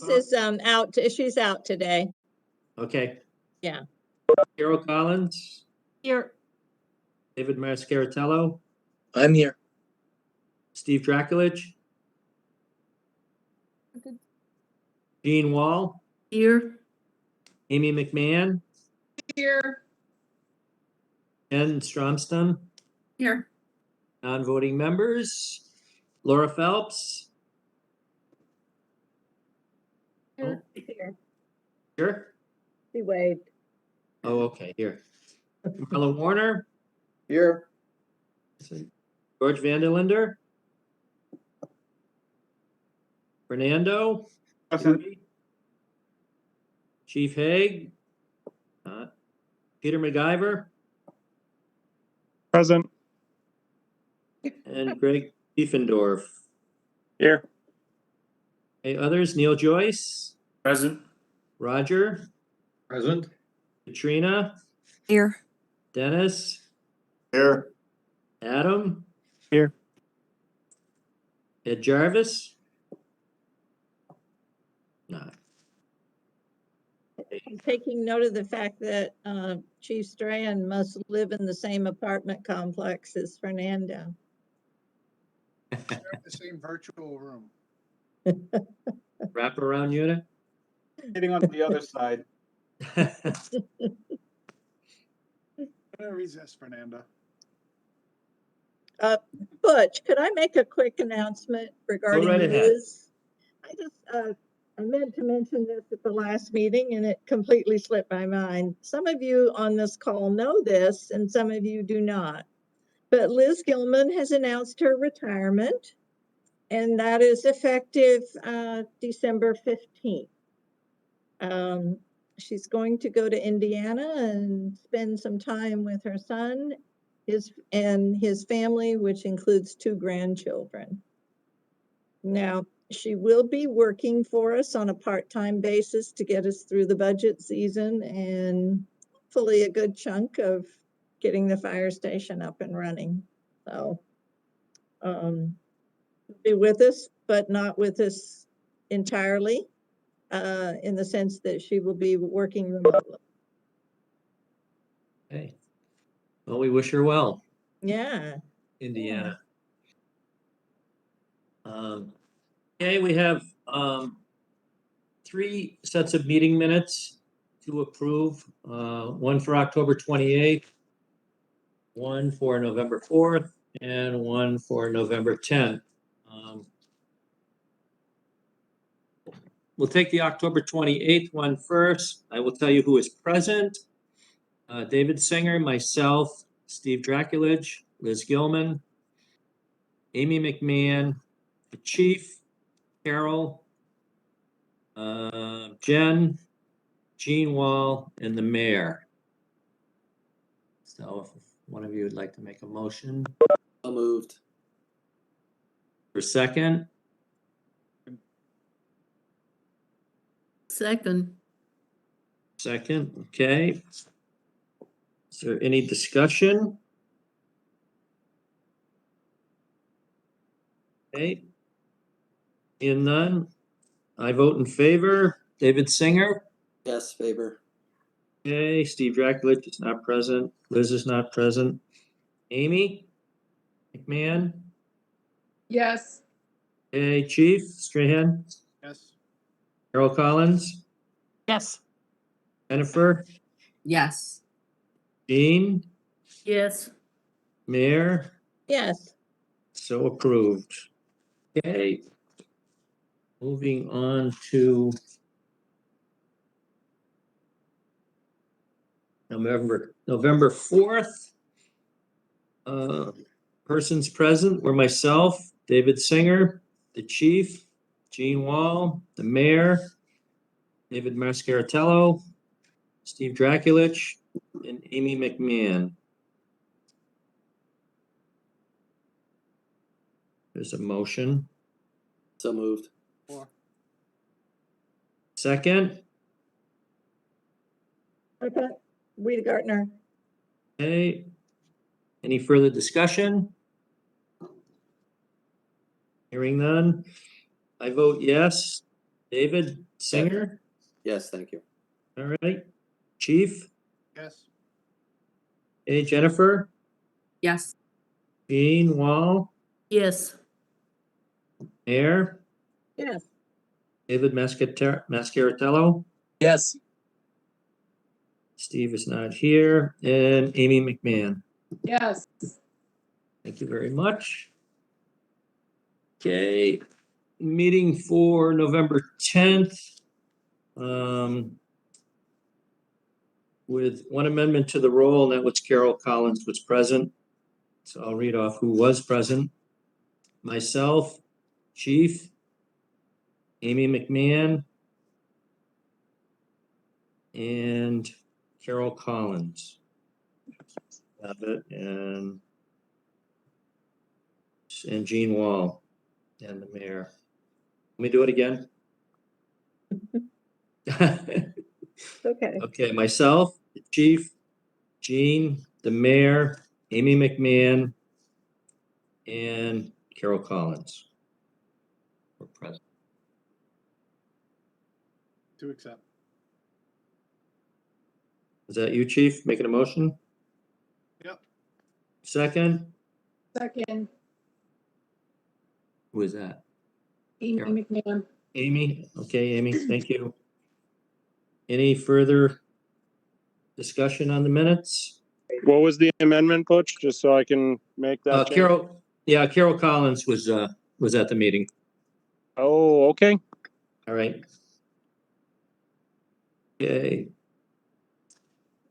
is out. She's out today. Okay. Yeah. Carol Collins, Here. David Mascaratello, I'm here. Steve Draculich, Jean Wall, Here. Amy McMahon, Here. Jen Stromstad, Here. non-voting members, Laura Phelps. Oh, Here. sure. She waved. Oh, okay, here. Marla Warner, Here. George Vanderlinder, Fernando, Chief Haig, Peter MacGyver, Present. and Greg Tiefendorf. Here. Hey, others, Neil Joyce, Present. Roger, Present. Katrina, Here. Dennis, Here. Adam, Here. Ed Jarvis. No. I'm taking note of the fact that Chief Strahan must live in the same apartment complex as Fernando. They're in the same virtual room. Wraparound unit. Hitting on the other side. I'm gonna resist, Fernando. Butch, could I make a quick announcement regarding right ahead. Liz? I meant to mention this at the last meeting and it completely slipped my mind. Some of you on this call know this and some of you do not. But Liz Gilman has announced her retirement and that is effective December 15th. She's going to go to Indiana and spend some time with her son and his family, which includes 2 grandchildren. Now, she will be working for us on a part-time basis to get us through the budget season and hopefully a good chunk of getting the fire station up and running. So, be with us, but not with us entirely, in the sense that she will be working remotely. Okay. Well, we wish her well, Yeah. Indiana. Okay, we have 3 sets of meeting minutes to approve. One for October 28th, one for November 4th, and one for November 10th. We'll take the October 28th one first. I will tell you who is present. David Singer, myself, Steve Draculich, Liz Gilman, Amy McMahon, the Chief, Carol, Jen, Jean Wall, and the Mayor. So if one of you would like to make a motion So moved. for second, Second. okay. Is there any discussion? Okay. Seeing none, I vote in favor. David Singer. Yes, favor. Okay, Steve Draculich is not present. Liz is not present. Amy McMahon. Yes. Okay, Chief Strahan. Yes. Carol Collins. Yes. Jennifer. Yes. Jean. Yes. Mayor. Yes. So approved. Okay. Moving on to November 4th. Persons present were myself, David Singer, the Chief, Jean Wall, the Mayor, David Mascaratello, Steve Draculich, and Amy McMahon. There's a motion. So moved. Second. Okay. Rita Gartner. Okay. Any further discussion? Hearing none. I vote yes. David Singer? Yes, thank you. All right. Chief? Yes. Hey, Jennifer? Yes. Jean Wall? Yes. Mayor? Yes. David Mascaratello? Yes. Steve is not here. And Amy McMahon. Yes. Thank you very much. Okay, meeting for November 10th. With one amendment to the roll, and that was Carol Collins was present. So I'll read off who was present. Myself, Chief, Amy McMahon, and Carol Collins. Have it, and Jean Wall, and the mayor. Let me do it again. Okay. Okay, myself, the chief, Jean, the mayor, Amy McMahon, and Carol Collins were present. To accept. Is that you, chief, making a motion? Yep. Second? Second. Who is that? Amy Carol. McMahon. Amy? Okay, Amy, thank you. Any further discussion on the minutes? What was the amendment, Butch, just so I can make that change? Carol Collins was at the meeting. Oh, okay. All right. Okay.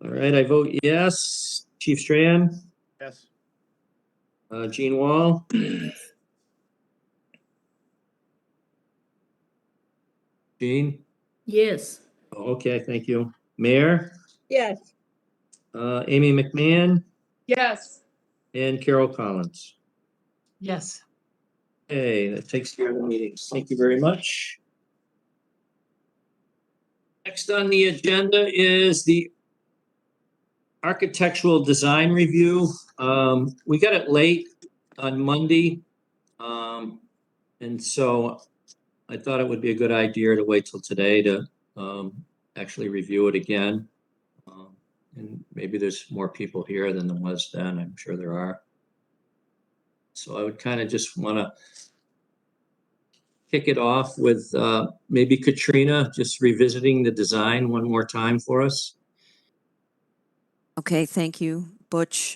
All right, I vote yes. Chief Strand, Yes. Jean Wall, Jean? Yes. Oh, okay, thank you. Mayor, Yes. Amy McMahon, Yes. and Carol Collins. Yes. Okay, that takes care of the meetings. Thank you very much. Next on the agenda is the architectural design review. We got it late on Monday. And so I thought it would be a good idea to wait till today to actually review it again. And maybe there's more people here than there was then. I'm sure there are. So I would kind of just want to kick it off with maybe Katrina just revisiting the design one more time for us. Okay, thank you, Butch.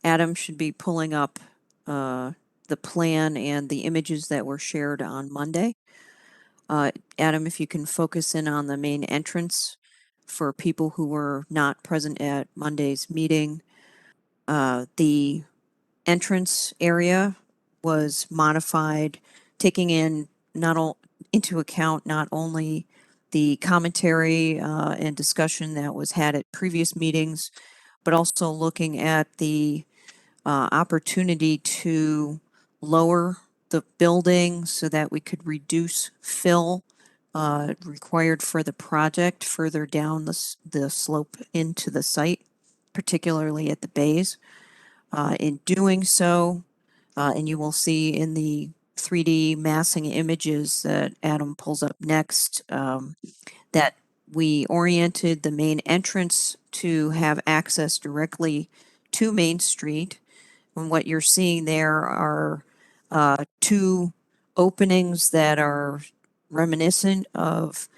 Adam should be pulling up the plan and the images that were shared on Monday. Adam, if you can focus in on the main entrance for people who were not present at Monday's meeting. The entrance area was modified, taking in into account not only the commentary and discussion that was had at previous meetings, but also looking at the opportunity to lower the building so that we could reduce fill required for the project further down the slope into the site, particularly at the bays. In doing so, and you will see in the 3D massing images that Adam pulls up next, that we oriented the main entrance to have access directly to Main Street. And what you're seeing there are two openings that are reminiscent of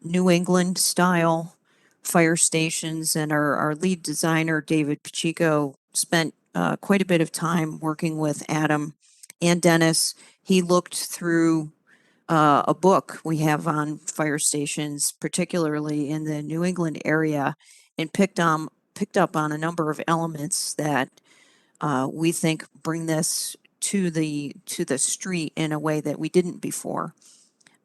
New England style fire stations. And our lead designer, David Pacheco, spent quite a bit of time working with Adam and Dennis. He looked through a book we have on fire stations, particularly in the New England area, and picked up on a number of elements that we think bring this to the street in a way that we didn't before,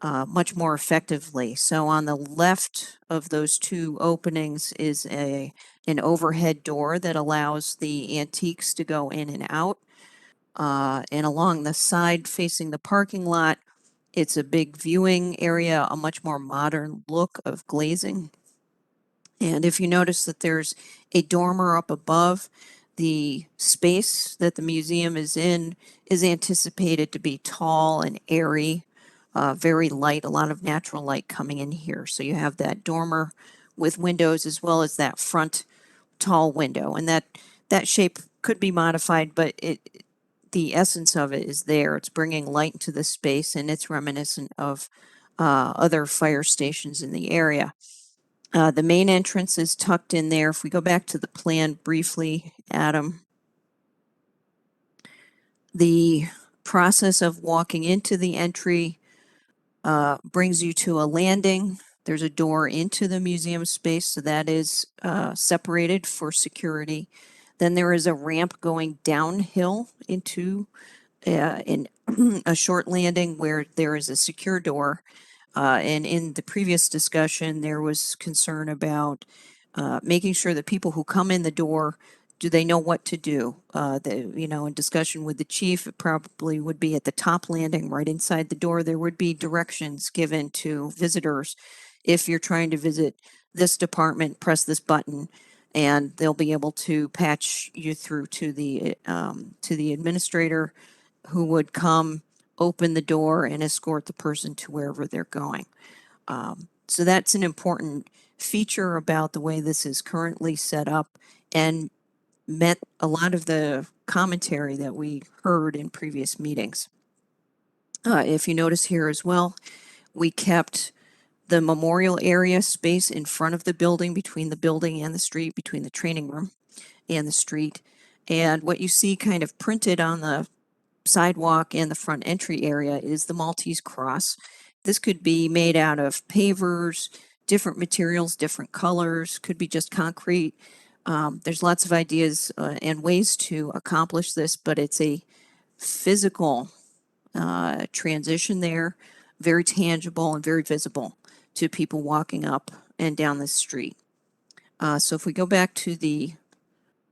much more effectively. So on the left of those two openings is an overhead door that allows the antiques to go in and out. And along the side facing the parking lot, it's a big viewing area, a much more modern look of glazing. And if you notice that there's a dormer up above, the space that the museum is in is anticipated to be tall and airy, very light, a lot of natural light coming in here. So you have that dormer with windows as well as that front tall window, and that shape could be modified, but the essence of it is there. It's bringing light into the space, and it's reminiscent of other fire stations in the area. The main entrance is tucked in there. If we go back to the plan briefly, Adam, the process of walking into the entry brings you to a landing. There's a door into the museum space, so that is separated for security. Then there is a ramp going downhill into in a short landing where there is a secure door. And in the previous discussion, there was concern about making sure that people who come in the door, do they know what to do? In discussion with the chief, it probably would be at the top landing right inside the door. There would be directions given to visitors. If you're trying to visit this department, press this button, and they'll be able to patch you through to the administrator, who would come, open the door, and escort the person to wherever they're going. So that's an important feature about the way this is currently set up, and met a lot of the commentary that we heard in previous meetings. If you notice here as well, we kept the memorial area space in front of the building, between the building and the street, between the training room and the street. And what you see kind of printed on the sidewalk and the front entry area is the Maltese cross. This could be made out of pavers, different materials, different colors, could be just concrete. There's lots of ideas and ways to accomplish this, but it's a physical transition there, very tangible and very visible to people walking up and down the street. So if we go back to the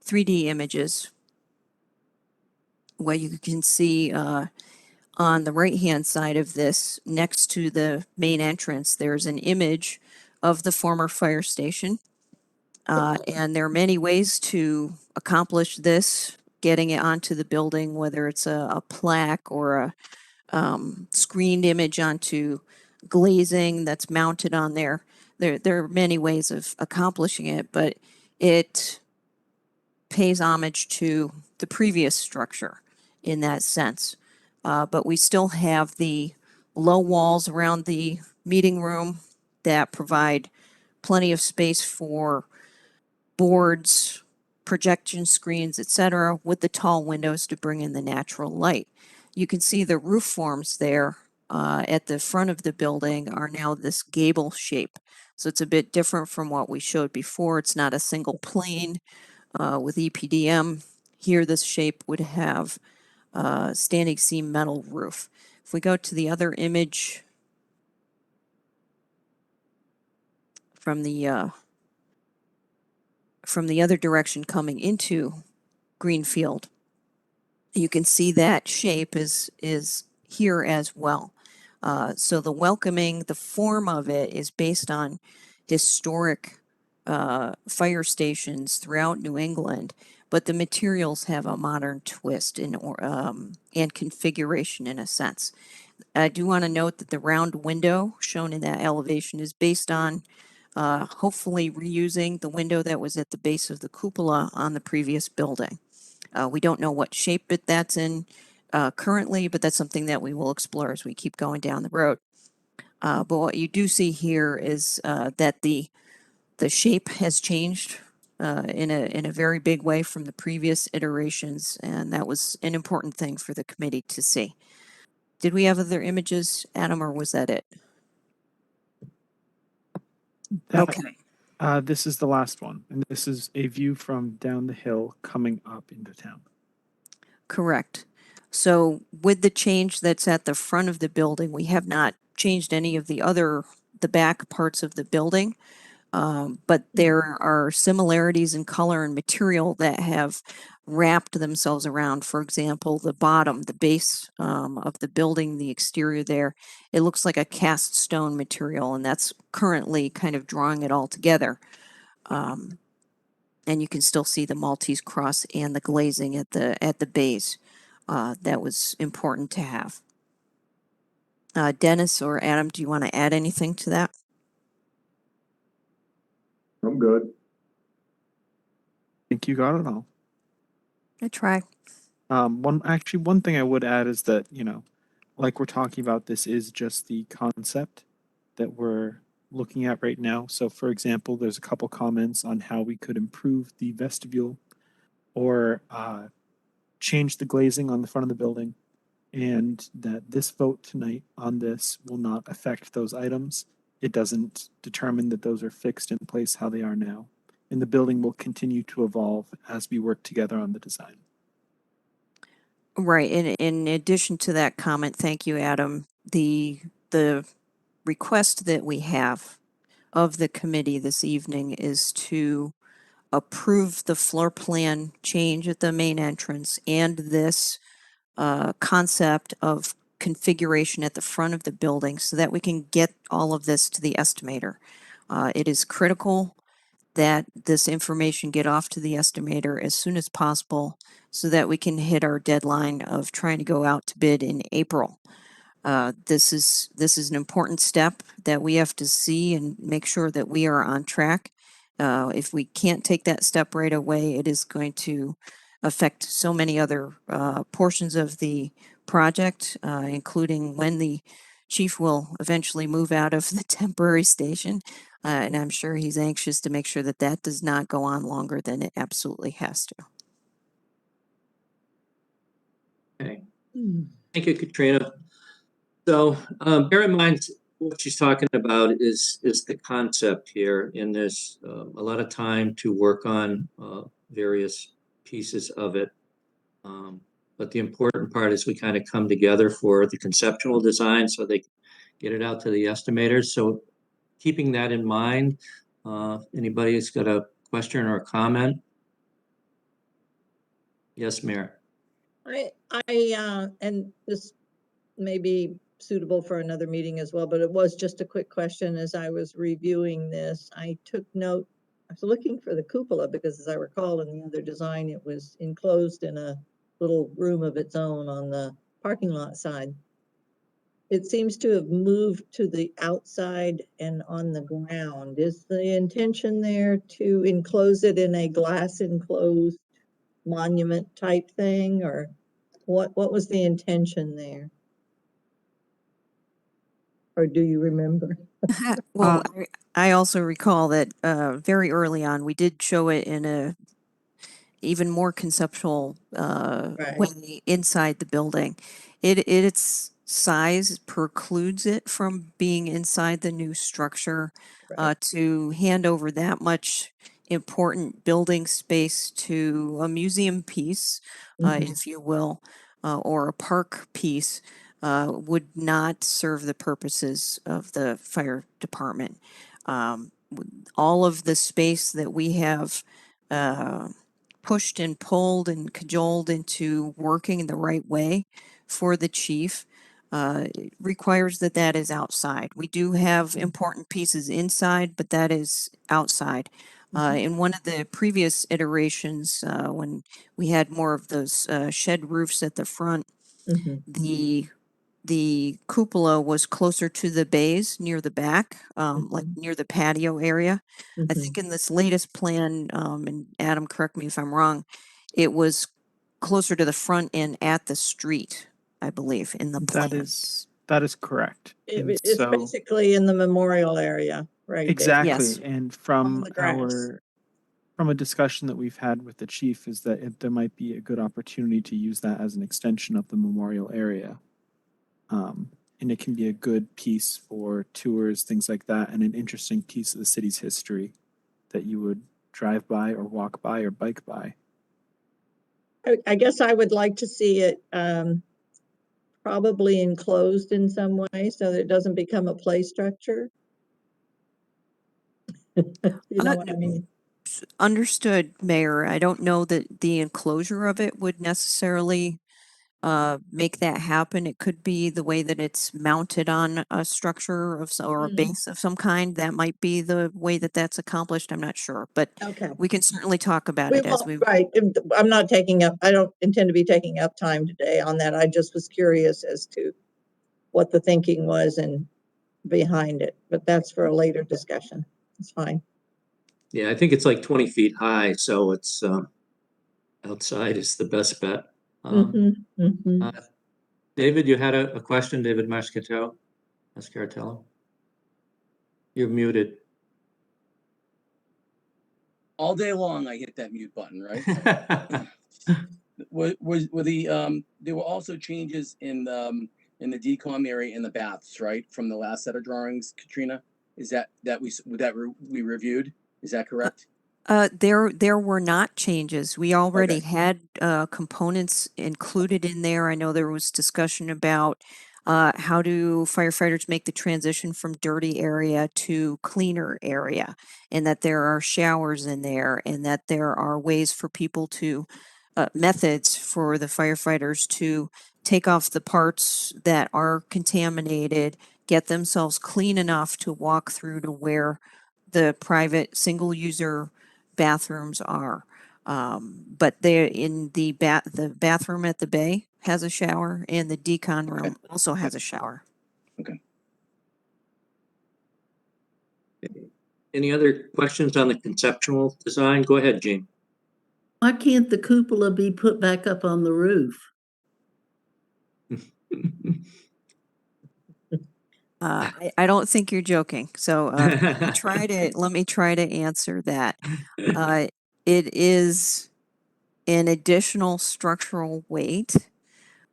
3D images, what you can see on the right-hand side of this, next to the main entrance, there's an image of the former fire station. And there are many ways to accomplish this, getting it onto the building, whether it's a plaque or a screened image onto glazing that's mounted on there. There are many ways of accomplishing it, but it pays homage to the previous structure in that sense. But we still have the low walls around the meeting room that provide plenty of space for boards, projection screens, etc., with the tall windows to bring in the natural light. You can see the roof forms there at the front of the building are now this gable shape. So it's a bit different from what we showed before. It's not a single plane with EPDM. Here, this shape would have standing seam metal roof. If we go to the other image from the other direction coming into Greenfield, you can see that shape is here as well. So the welcoming, the form of it is based on historic fire stations throughout New England, but the materials have a modern twist and configuration in a sense. I do want to note that the round window shown in that elevation is based on hopefully reusing the window that was at the base of the cupola on the previous building. We don't know what shape that's in currently, but that's something that we will explore as we keep going down the road. But what you do see here is that the shape has changed in a very big way from the previous iterations, and that was an important thing for the committee to see. Did we have other images, Adam, or was that it? Okay. This is the last one, and this is a view from down the hill coming up into town. Correct. So with the change that's at the front of the building, we have not changed any of the back parts of the building. But there are similarities in color and material that have wrapped themselves around. For example, the bottom, the base of the building, the exterior there, it looks like a cast stone material, and that's currently kind of drawing it all together. And you can still see the Maltese cross and the glazing at the base. That was important to have. Dennis or Adam, do you want to add anything to that? I'm good. I think you got it all. I try. One thing I would add is that, like we're talking about, this is just the concept that we're looking at right now. So, for example, there's a couple comments on how we could improve the vestibule or change the glazing on the front of the building, and that this vote tonight on this will not affect those items. It doesn't determine that those are fixed in place how they are now. And the building will continue to evolve as we work together on the design. Right. In addition to that comment, thank you, Adam. The request that we have of the committee this evening is to approve the floor plan change at the main entrance and this concept of configuration at the front of the building so that we can get all of this to the estimator. It is critical that this information get off to the estimator as soon as possible so that we can hit our deadline of trying to go out to bid in April. This is an important step that we have to see and make sure that we are on track. If we can't take that step right away, it is going to affect so many other portions of the project, including when the chief will eventually move out of the temporary station. And I'm sure he's anxious to make sure that that does not go on longer than it absolutely has to. Okay. Thank you, Katrina. So bear in mind what she's talking about is the concept here, and there's a lot of time to work on various pieces of it. But the important part is we kind of come together for the conceptual design so they get it out to the estimators. So keeping that in mind, anybody's got a question or a comment? Yes, Mayor. And this may be suitable for another meeting as well, but it was just a quick question as I was reviewing this. I took note, I was looking for the cupola because as I recall in the other design, it was enclosed in a little room of its own on the parking lot side. It seems to have moved to the outside and on the ground. Is the intention there to enclose it in a glass enclosed monument type thing, or what was the intention there? Or do you remember? Well, I also recall that very early on, we did show it in a even more conceptual Right. way inside the building. Its size precludes it from being inside the new structure. Right. To hand over that much important building space to a museum piece, Mhm. if you will, or a park piece, would not serve the purposes of the fire department. All of the space that we have pushed and pulled and cajoled into working in the right way for the chief requires that that is outside. We do have important pieces inside, but that is outside. In one of the previous iterations, when we had more of those shed roofs at the front, Mhm. the cupola was closer to the bays near the back, like near the patio area. I Mhm. think in this latest plan, and Adam, correct me if I'm wrong, it was closer to the front and at the street, I believe, in the plan. That is correct. And It's so basically in the memorial area, right there. exactly, Yes. and On the grass. from a discussion that we've had with the chief is that there might be a good opportunity to use that as an extension of the memorial area. And it can be a good piece for tours, things like that, and an interesting piece of the city's history that you would drive by or walk by or bike by. I guess I would like to see it probably enclosed in some way so that it doesn't become a play structure. You know what I mean? Understood, Mayor. I don't know that the enclosure of it would necessarily make that happen. It could be the way that it's mounted on a structure of or a base of some kind. That might be the way that that's accomplished. I'm not sure, but Okay. we can certainly talk about We it as won't, we. right. I'm not taking up, I don't intend to be taking up time today on that. I just was curious as to what the thinking was and behind it, but that's for a later discussion. It's fine. Yeah, I think it's like 20 feet high, so it's outside is the best bet. Mhm, mhm. uh, David, you had a question, David Mascartello? You're muted. All day long, I hit that mute button, right? Were the there were also changes in the decom area in the baths, right? From the last set of drawings, Katrina? Is that we reviewed? Is that correct? There were not changes. We already Okay. had components included in there. I know there was discussion about how do firefighters make the transition from dirty area to cleaner area, and that there are showers in there, and that there are ways for people to methods for the firefighters to take off the parts that are contaminated, get themselves clean enough to walk through to where the private single user bathrooms are. But they're in the bathroom at the bay has a shower, and the decon room also has a shower. Any other questions on the conceptual design? Go ahead, Gene. Why can't the cupola be put back up on the roof? I don't think you're joking. So let me try to answer that. It is an additional structural weight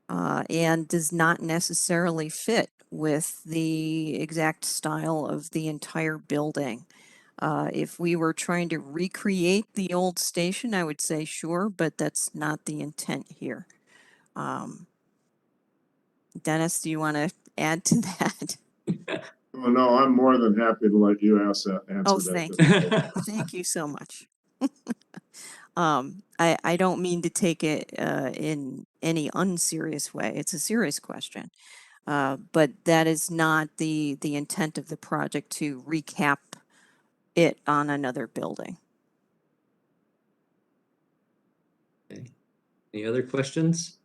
and does not necessarily fit with the exact style of the entire building. If we were trying to recreate the old station, I would say sure, but that's not the intent here. Dennis, do you want to add to that? Oh, no, I'm more than happy to let you answer Oh, that. thank you. Thank you so much. I don't mean to take it in any unserious way. It's a serious question. But that is not the intent of the project to recap it on another building. Okay. Any other questions?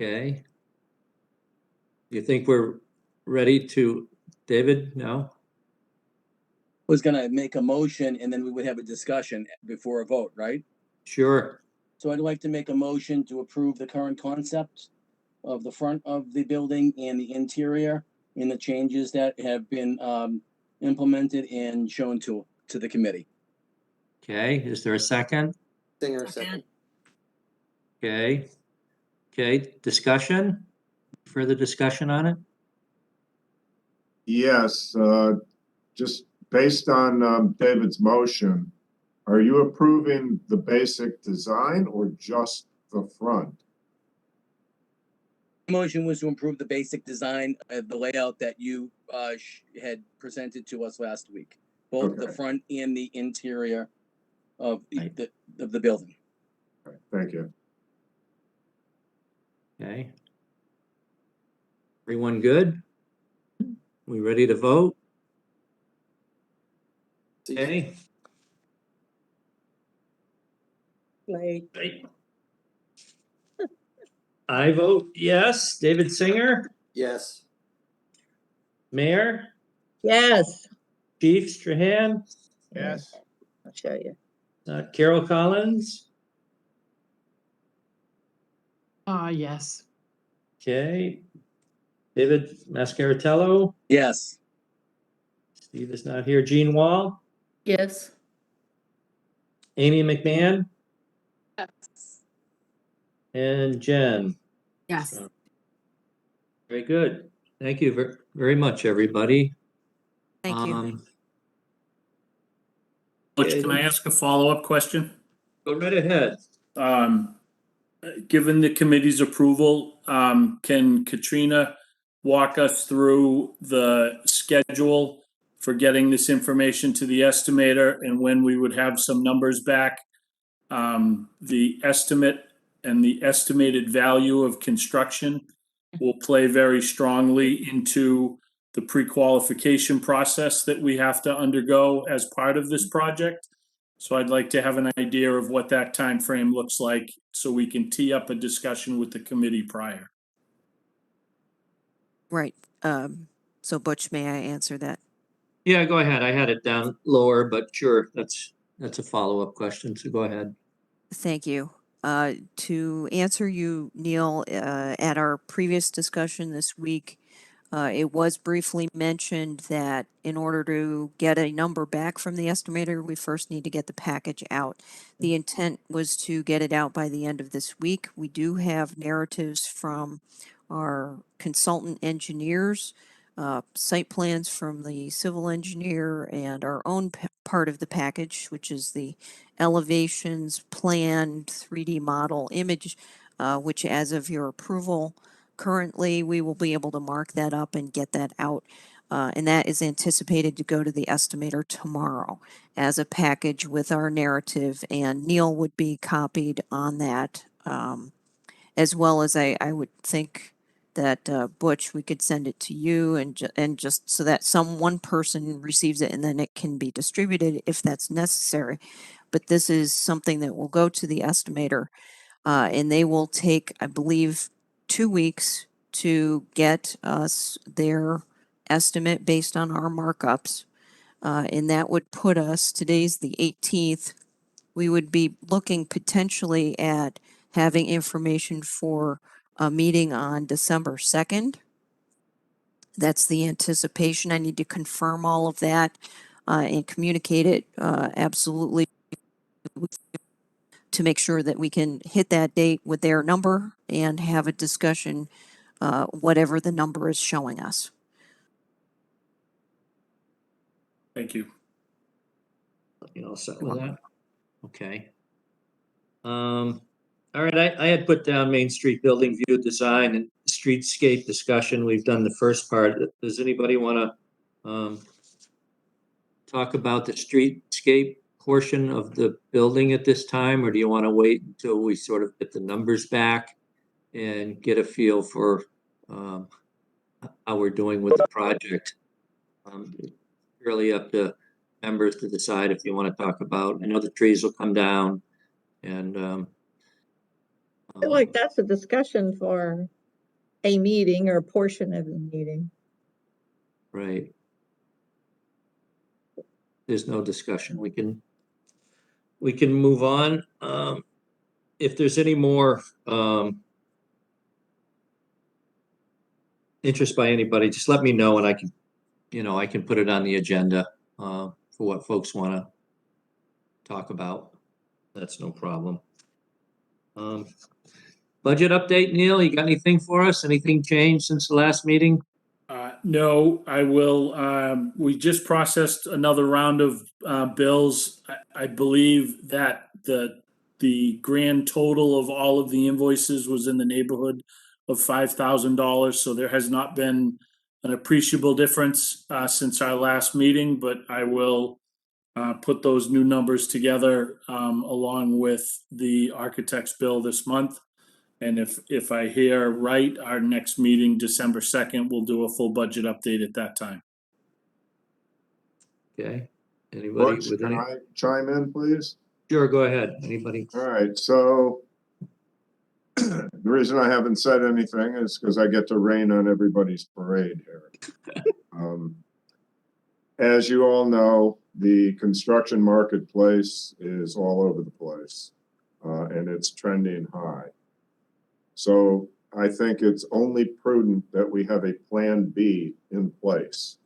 Okay. You think we're ready to, David? No? Was gonna make a motion and then we would have a discussion before a vote, right? Sure. So I'd like to make a motion to approve the current concept of the front of the building and the interior and the changes that have been implemented and shown to the committee. Okay, is there a second? Singer, second. Okay. Okay, discussion? Further discussion on it? Yes, just based on David's motion, are you approving the basic design or just the front? Motion was to improve the basic design of the layout that you had presented to us last week, both the Okay. front and the interior of Right. the building. All right, thank you. Okay. Everyone good? We ready to vote? Okay. Like, Right. I vote yes. David Singer, Yes. Mayor, yes, Chief Strahan, Yes. I'll show you. Carol Collins. Yes. Okay. David Mascaratello. Yes. Steve is not here. Gene Wall, Yes. Amy McMahon, Yes. and Jen. Yes. Very good. Thank you very much, everybody. Thank you. Butch, can I ask a follow-up question? Go right ahead. Given the committee's approval, can Katrina walk us through the schedule for getting this information to the estimator and when we would have some numbers back? The estimate and the estimated value of construction will play very strongly into the pre-qualification process that we have to undergo as part of this project. So I'd like to have an idea of what that time frame looks like so we can tee up a discussion with the committee prior. Right. So Butch, may I answer that? Yeah, go ahead. I had it down lower, but sure, that's a follow-up question, so go ahead. Thank you. To answer you, Neil, at our previous discussion this week, it was briefly mentioned that in order to get a number back from the estimator, we first need to get the package out. The intent was to get it out by the end of this week. We do have narratives from our consultant engineers, site plans from the civil engineer, and our own part of the package, which is the elevations, plan, 3D model, image, which as of your approval, currently we will be able to mark that up and get that out. And that is anticipated to go to the estimator tomorrow as a package with our narrative, and Neil would be copied on that, as well as I would think that Butch, we could send it to you and just so that one person receives it and then it can be distributed if that's necessary. But this is something that will go to the estimator, and they will take, I believe, 2 weeks to get us their estimate based on our markups. And that would put us, today's the 18th, we would be looking potentially at having information for a meeting on December 2nd. That's the anticipation. I need to confirm all of that and communicate it absolutely to make sure that we can hit that date with their number and have a discussion, whatever the number is showing us. Thank you. You all set with that? Okay. All right, I had put down Main Street building view design and streetscape discussion. We've done the first part. Does anybody want to talk about the streetscape portion of the building at this time, or do you want to wait until we sort of get the numbers back and get a feel for how we're doing with the project? Really up to members to decide if you want to talk about. I know the trees will come down, and I feel like that's a discussion for a meeting or a portion of the meeting. right. There's no discussion. We can move on. If there's any more interest by anybody, just let me know and I can put it on the agenda for what folks want to talk about. That's no problem. Budget update, Neil, you got anything for us? Anything changed since the last meeting? No, I will. We just processed another round of bills. I believe that the grand total of all of the invoices was in the neighborhood of $5,000. So there has not been an appreciable difference since our last meeting, but I will put those new numbers together along with the architect's bill this month. And if I hear right, our next meeting, December 2nd, we'll do a full budget update at that time. Okay. Anybody Butch, with can any? I chime in, please? Sure, go ahead. Anybody? All right, so the reason I haven't said anything is because I get to rain on everybody's parade here. As you all know, the construction marketplace is all over the place, and it's trending high. So I think it's only prudent that we have a plan B in place.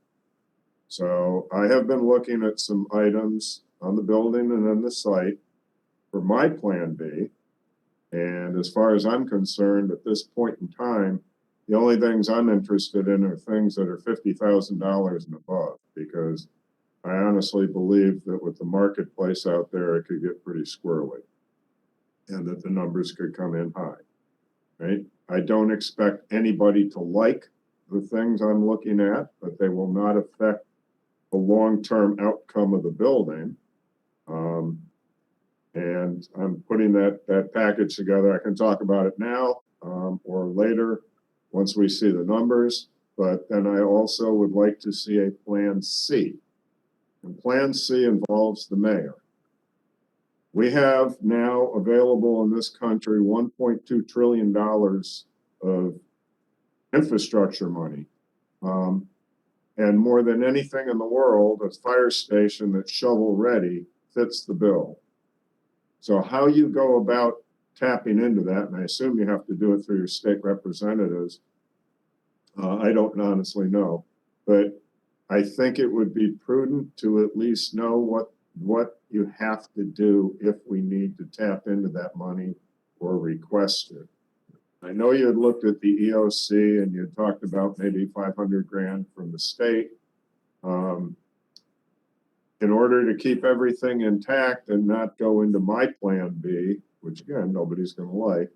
So I have been looking at some items on the building and on the site for my plan B. And as far as I'm concerned, at this point in time, the only things I'm interested in are things that are $50,000 and above, because I honestly believe that with the marketplace out there, it could get pretty squirrely and that the numbers could come in high. Right? I don't expect anybody to like the things I'm looking at, but they will not affect the long-term outcome of the building. And I'm putting that package together. I can talk about it now or later once we see the numbers. But then I also would like to see a plan C. And plan C involves the mayor. We have now available in this country $1.2 trillion of infrastructure money And more than anything in the world, a fire station that's shovel ready fits the bill. So how you go about tapping into that, and I assume you have to do it through your state representatives, I don't honestly know, but I think it would be prudent to at least know what you have to do if we need to tap into that money or request it. I know you had looked at the EOC and you had talked about maybe 500 grand from the state. In order to keep everything intact and not go into my plan B, which again, nobody's going to like,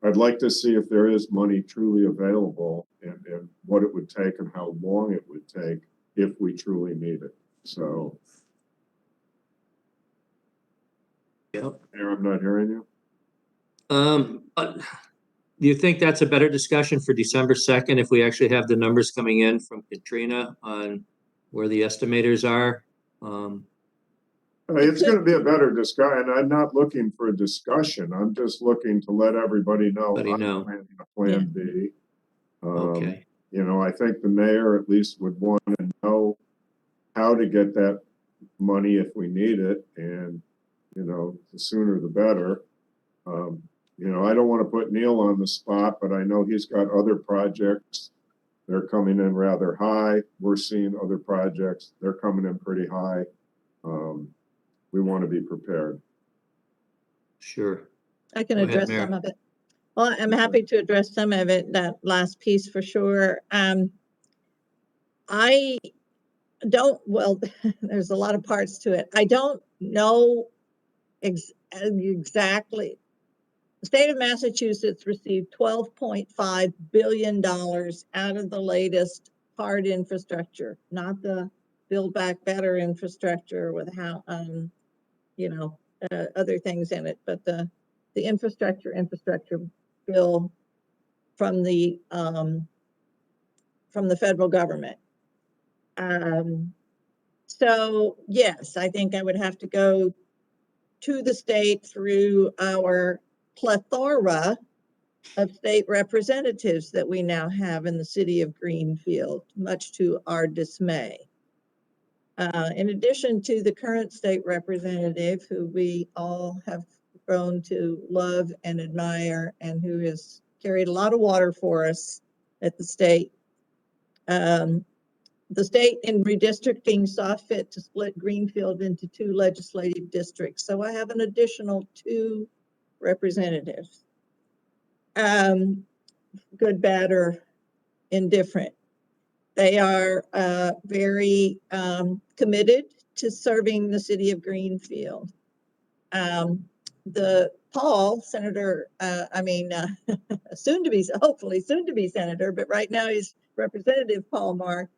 I'd like to see if there is money truly available and what it would take and how long it would take if we truly need it. So, Yep. Aaron, I'm not hearing you. Do you think that's a better discussion for December 2nd if we actually have the numbers coming in from Katrina on where the estimators are? It's going to be a better discussion. I'm not looking for a discussion. I'm just looking to let everybody know Let you I'm know. planning a plan B. Okay. You know, I think the mayor at least would want to know how to get that money if we need it. And, you know, the sooner the better. You know, I don't want to put Neil on the spot, but I know he's got other projects. They're coming in rather high. We're seeing other projects. They're coming in pretty high. We want to be prepared. Sure. I can Go ahead, address Mayor. some of it. Well, I'm happy to address some of it, that last piece for sure. I don't, well, there's a lot of parts to it. I don't know exactly. The state of Massachusetts received $12.5 billion out of the latest hard infrastructure, not the Build Back Better infrastructure with how, you know, other things in it, but the infrastructure bill from the federal government. So yes, I think I would have to go to the state through our plethora of state representatives that we now have in the city of Greenfield, much to our dismay. In addition to the current state representative, who we all have grown to love and admire, and who has carried a lot of water for us at the state. The state in redistricting saw fit to split Greenfield into 2 legislative districts. So I have an additional 2 representatives. Good, bad, or indifferent. They are very committed to serving the city of Greenfield. The Paul, Senator, hopefully soon to be Senator, but right now he's Representative Paul Mark,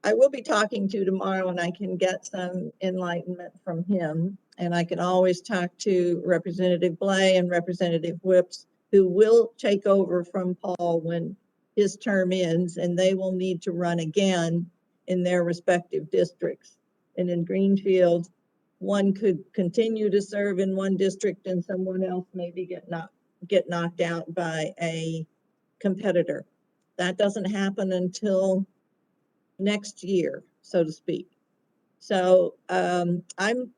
I will be talking to tomorrow, and I can get some enlightenment from him. And I can always talk to Representative Blay and Representative Whips, who will take over from Paul when his term ends, and they will need to run again in their respective districts. And in Greenfield, one could continue to serve in one district and someone else maybe get knocked out by a competitor. That doesn't happen until next year, so to speak. So I'm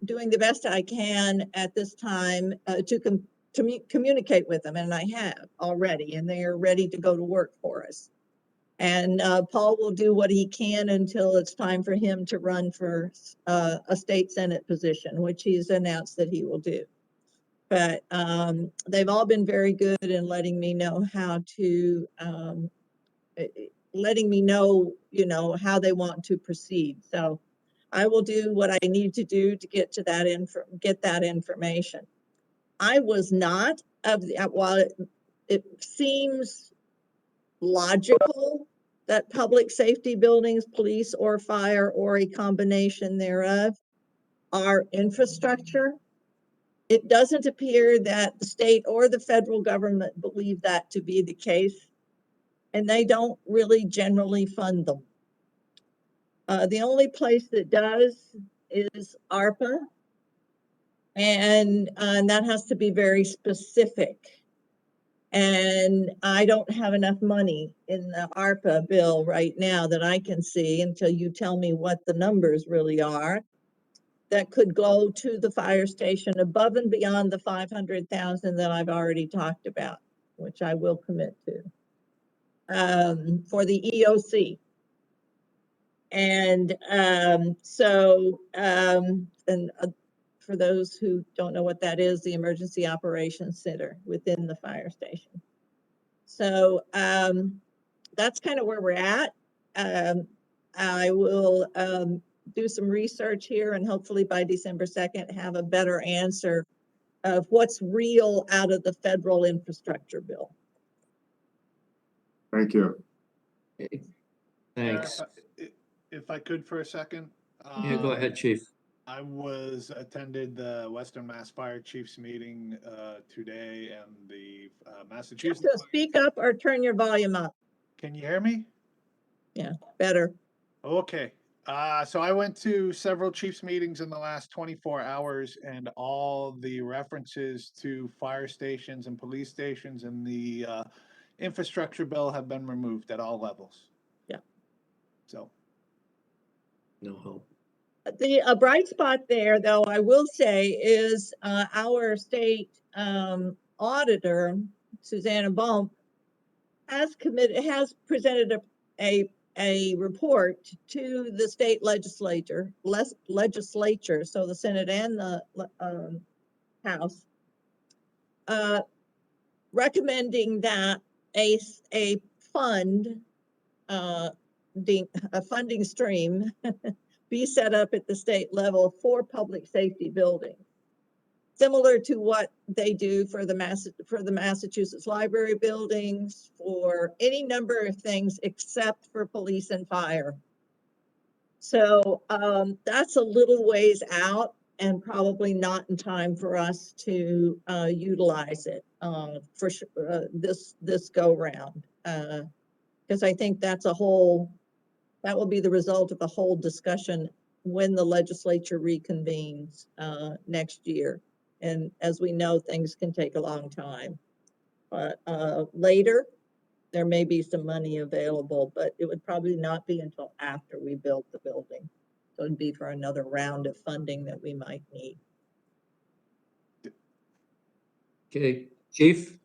doing the best I can at this time to communicate with them, and I have already, and they are ready to go to work for us. And Paul will do what he can until it's time for him to run for a state Senate position, which he's announced that he will do. But they've all been very good in letting me know how to how they want to proceed. So I will do what I need to do to get to that information. I was not while it seems logical that public safety buildings, police or fire, or a combination thereof, are infrastructure. It doesn't appear that the state or the federal government believe that to be the case, and they don't really generally fund them. The only place that does is ARPA, and that has to be very specific. And I don't have enough money in the ARPA bill right now that I can see until you tell me what the numbers really are that could go to the fire station above and beyond the 500,000 that I've already talked about, which I will commit to, for the EOC. And for those who don't know what that is, the Emergency Operations Center within the fire station. So that's kind of where we're at. I will do some research here and hopefully by December 2nd have a better answer of what's real out of the federal infrastructure bill. Thank you. Okay. Thanks. If I could for a second. Yeah, go ahead, Chief. I attended the Western Mass Fire Chiefs meeting today, and the Massachusetts. So speak up or turn your volume up. Can you hear me? Yeah, better. Okay. So I went to several Chiefs meetings in the last 24 hours, and all the references to fire stations and police stations in the infrastructure bill have been removed at all levels. Yeah. So. No hope. A bright spot there, though, I will say, is our state auditor, Susanna Bump, has presented a report to the state legislature, so the Senate and the House, recommending that a funding stream be set up at the state level for public safety buildings, similar to what they do for the Massachusetts library buildings, for any number of things except for police and fire. So that's a little ways out and probably not in time for us to utilize it for this go round, because I think that will be the result of a whole discussion when the legislature reconvenes next year. And as we know, things can take a long time. But later, there may be some money available, but it would probably not be until after we built the building. So it'd be for another round of funding that we might need. Okay, Chief?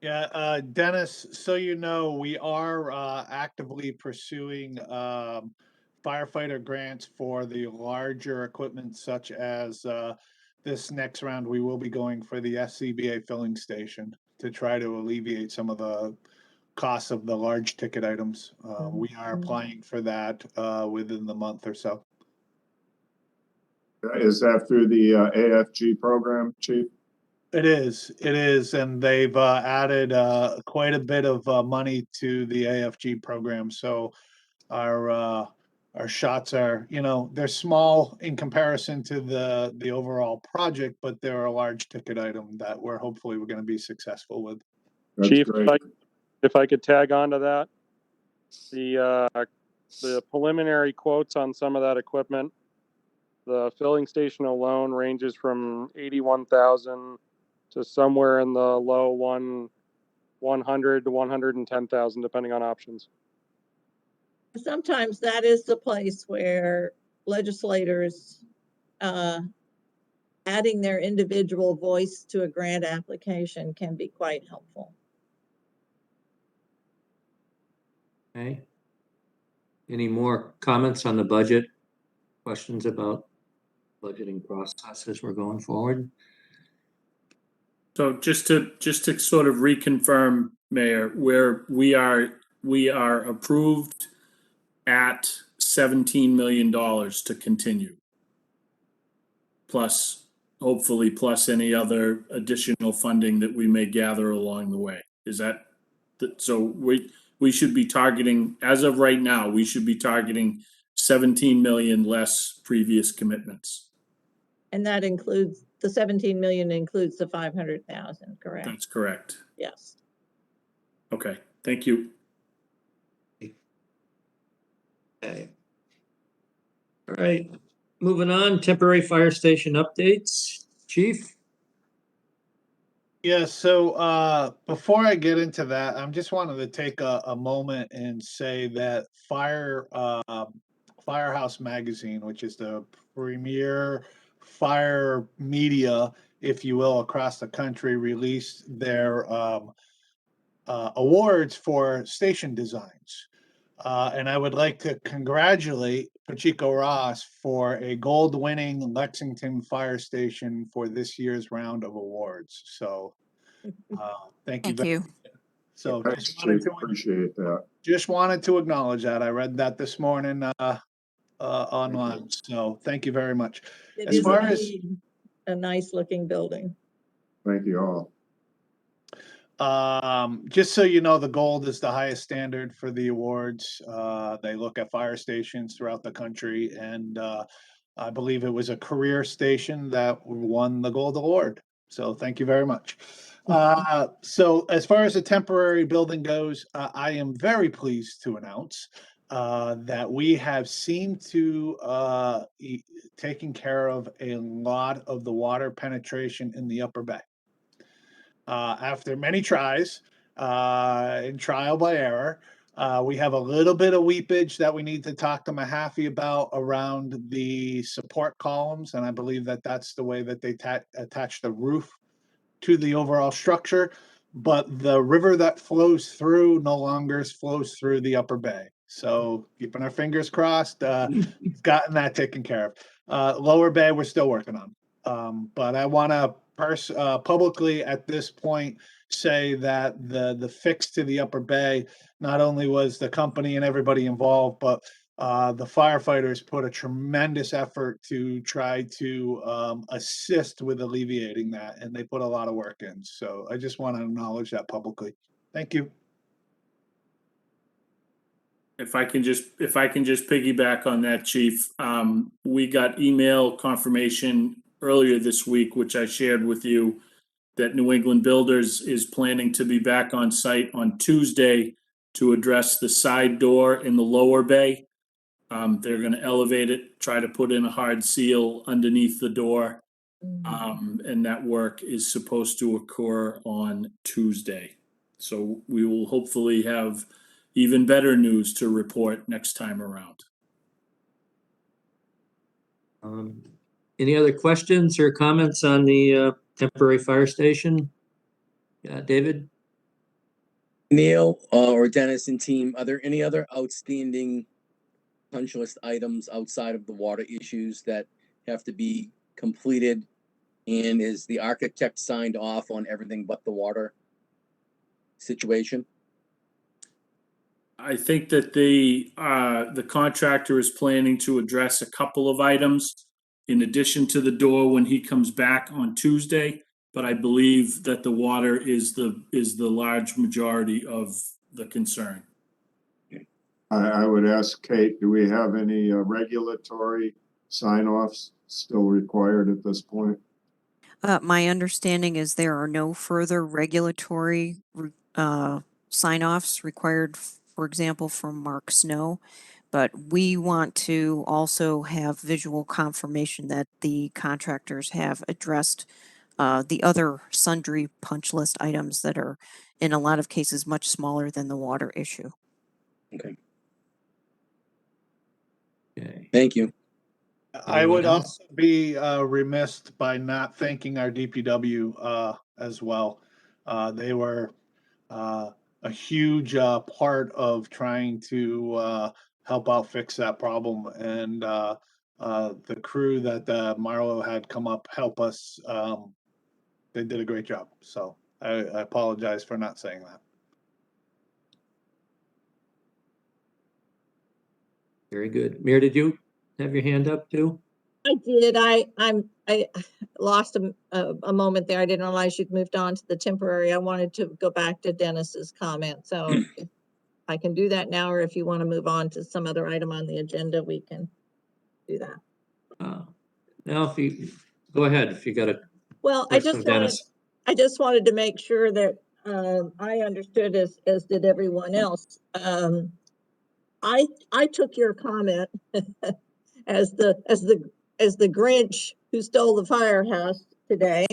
Yeah, Dennis, so you know, we are actively pursuing firefighter grants for the larger equipment, such as this next round, we will be going for the SCBA filling station to try to alleviate some of the costs of the large ticket items. We are applying for that within the month or so. Is that through the AFG program, Chief? It is, and they've added quite a bit of money to the AFG program. So our shots are, they're small in comparison to the overall project, but they're a large ticket item that we're going to be successful with. That's Chief, great. if I could tag on to that, the preliminary quotes on some of that equipment, the filling station alone ranges from 81,000 to somewhere in the low 100 to 110,000, depending on options. Sometimes that is the place where legislators adding their individual voice to a grant application can be quite helpful. Okay. Any more comments on the budget? Questions about budgeting process as we're going forward? So just to sort of reconfirm, Mayor, where we are approved at $17 million to continue. Hopefully plus any other additional funding that we may gather along the way. Is that, so we should be targeting, as of right now, we should be targeting 17 million less previous commitments. And that includes, the 17 million includes the 500,000, correct? That's correct. Yes. Okay, thank you. Okay. All right, moving on, temporary fire station updates. Chief? Yeah, so before I get into that, I'm just wanted to take a moment and say that Firehouse Magazine, which is the premier fire media, if you will, across the country, released their awards for station designs. And I would like to congratulate Pacheco Ross for a gold-winning Lexington Fire Station for this year's round of awards. So, thank you. Thank you. So Thanks, Chief. Appreciate that. just wanted to acknowledge that. I read that this morning online. So thank you very much. It As is far as indeed a nice looking building. Thank you all. just so you know, the gold is the highest standard for the awards. They look at fire stations throughout the country, and I believe it was a career station that won the gold award. So thank you very much. So as far as the temporary building goes, I am very pleased to announce that we have seemed to taking care of a lot of the water penetration in the upper bay. After many tries and trial by error, we have a little bit of weepage that we need to talk to Mahaffey about around the support columns, and I believe that that's the way that they attach the roof to the overall structure. But the river that flows through no longer flows through the upper bay. So keeping our fingers crossed, we've gotten that taken care of. Lower bay, we're still working on. But I want to publicly at this point say that the fix to the upper bay not only was the company and everybody involved, but the firefighters put a tremendous effort to try to assist with alleviating that, and they put a lot of work in. So I just want to acknowledge that publicly. Thank you. If I can just piggyback on that, Chief, we got email confirmation earlier this week, which I shared with you, that New England Builders is planning to be back on site on Tuesday to address the side door in the lower bay. They're going to elevate it, try to put in a hard seal underneath the door. And that work is supposed to occur on Tuesday. So we will hopefully have even better news to report next time around. Any other questions or comments on the temporary fire station? David? Neil or Dennis and team, are there any other outstanding punch list items outside of the water issues that have to be completed? And is the architect signed off on everything but the water situation? I think that the contractor is planning to address a couple of items in addition to the door when he comes back on Tuesday. But I believe that the water is the large majority of the concern. I would ask Kate, do we have any regulatory sign-offs still required at this point? My understanding is there are no further regulatory sign-offs required, for example, from Mark Snow. But we want to also have visual confirmation that the contractors have addressed the other sundry punch list items that are, in a lot of cases, much smaller than the water issue. Okay, Okay. thank you. I would Anyone else? also be remiss by not thanking our DPW as well. They were a huge part of trying to help out fix that problem, and the crew that Marlo had come up help us. They did a great job. So I apologize for not saying that. Very good. Mayor, did you have your hand up too? I did. I lost a moment there. I didn't realize you'd moved on to the temporary. I wanted to go back to Dennis's comment. So if I can do that now, or if you want to move on to some other item on the agenda, we can do that. Now, if you go ahead, if you got a Well, question of Dennis. I just wanted to make sure that I understood as did everyone else. I took your comment as the Grinch who stole the firehouse today.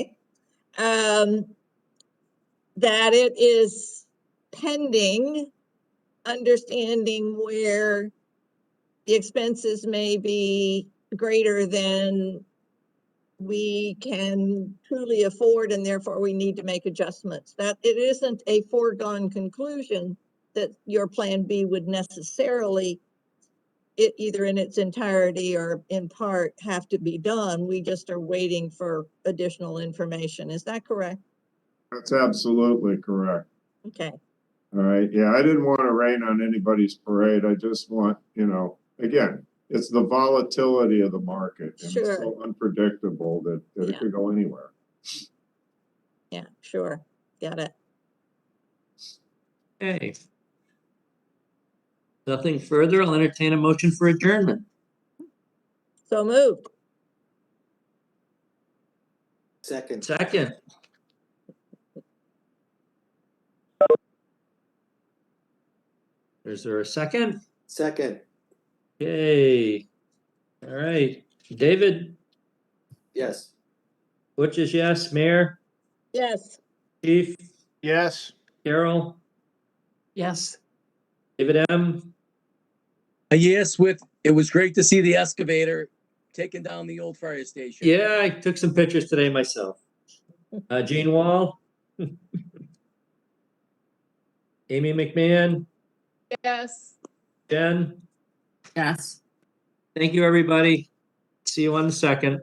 that it is pending understanding where the expenses may be greater than we can truly afford, and therefore we need to make adjustments. That it isn't a foregone conclusion that your plan B would necessarily, it either in its entirety or in part, have to be done. We just are waiting for additional information. Is that correct? That's absolutely correct. Okay. All right, yeah, I didn't want to rain on anybody's parade. I just want, again, it's the volatility of the market. And Sure. it's so unpredictable that it Yeah. could go anywhere. Yeah, sure. Got it. Okay. Nothing further. I'll entertain a motion for adjournment. So moved. Second. Second. Is there a second? Second. Okay. All right. David, Yes. Butch is yes. Mayor, Yes. Chief, Yes. Carol, Yes. David M. Yes, it was great to see the excavator taking down the old fire station. Yeah, I took some pictures today myself. Gene Wall. Amy McMahon, Yes. Jen. Yes. Thank you, everybody. See you on the 2nd.